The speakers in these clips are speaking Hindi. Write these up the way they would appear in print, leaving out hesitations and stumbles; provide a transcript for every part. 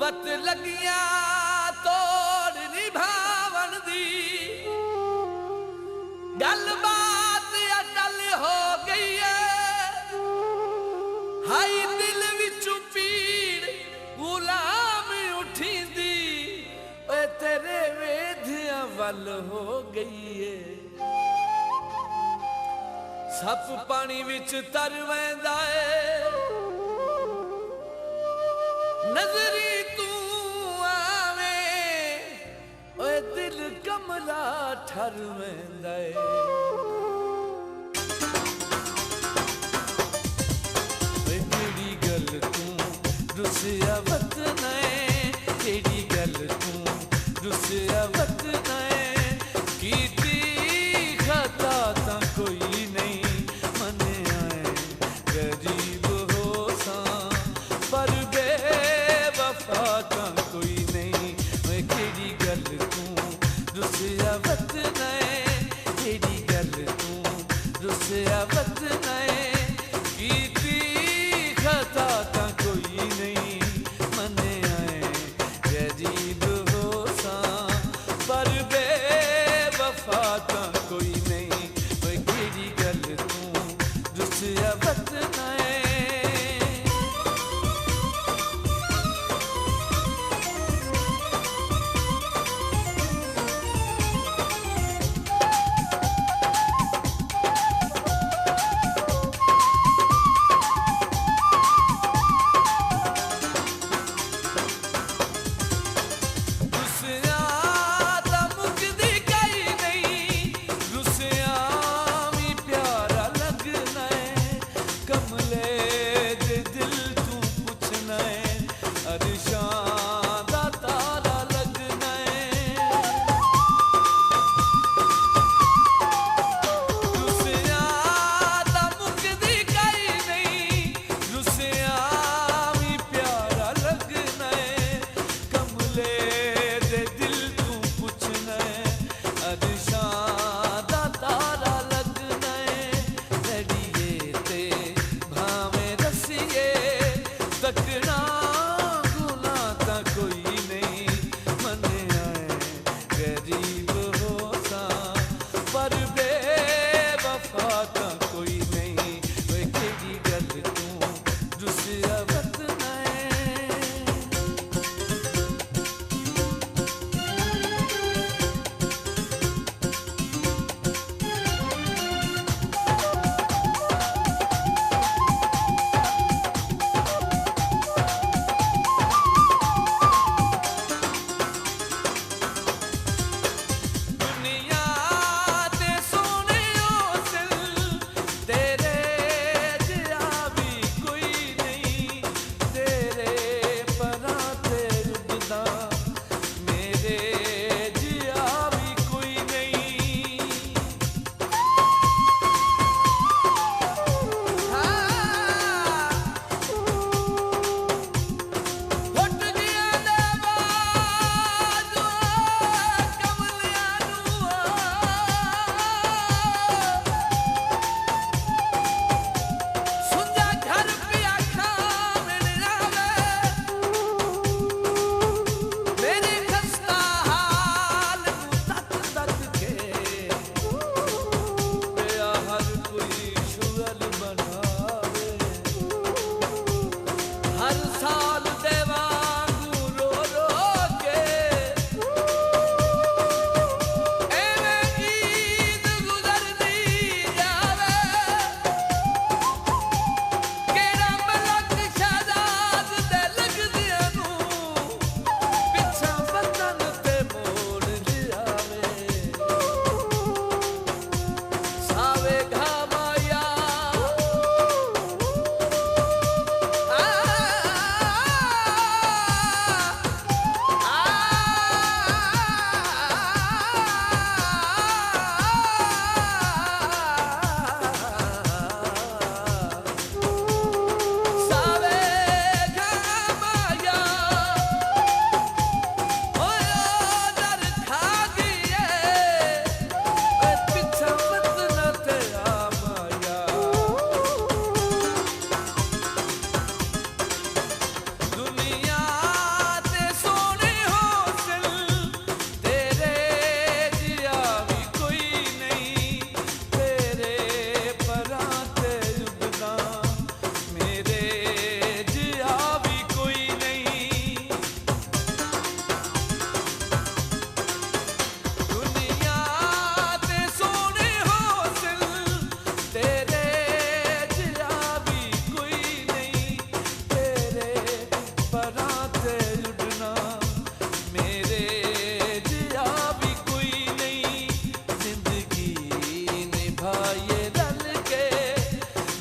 वत लगिया तोड़ निभावन दी गल बात अटल हो गई है हाई दिल विचों पीड़ गुलाम उठी दी तेरे वेधिया वल हो गई है सप पानी विच तर वैंदा है नजरी तू आवे ओए दिल कमला ठर वैंदा है ओए केड़ी गल तू रुसिया वत नए केड़ी गल तू रुसिया वत नए कीती खता तां कोई नहीं मने आए गरीब हो सा पर बेवफा तां कोई नहीं मैं केड़ी गल तू रुसिया वत नए केड़ी गल तू रुसिया वत नए कीती खता तां कोई नहीं मने आए गरीब हो सा पर बेवफा तां कोई नहीं मैं केड़ी गल तू रुसिया वत नए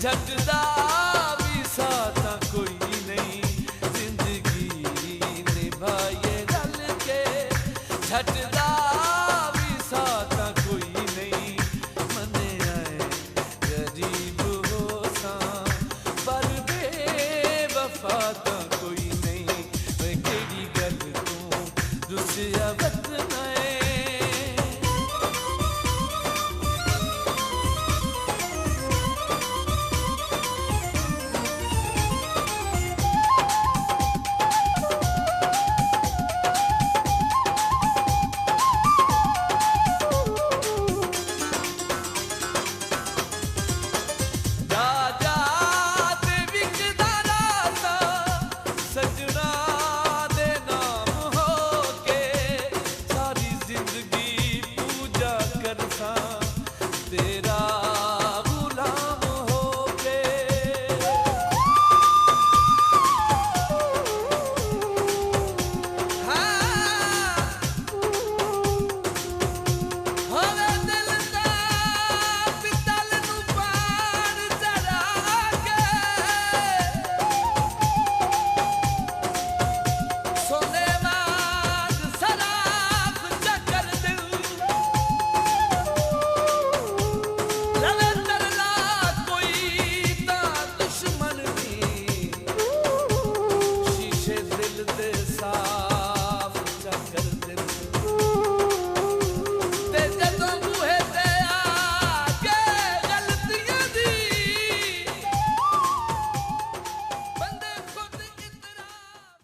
झकदा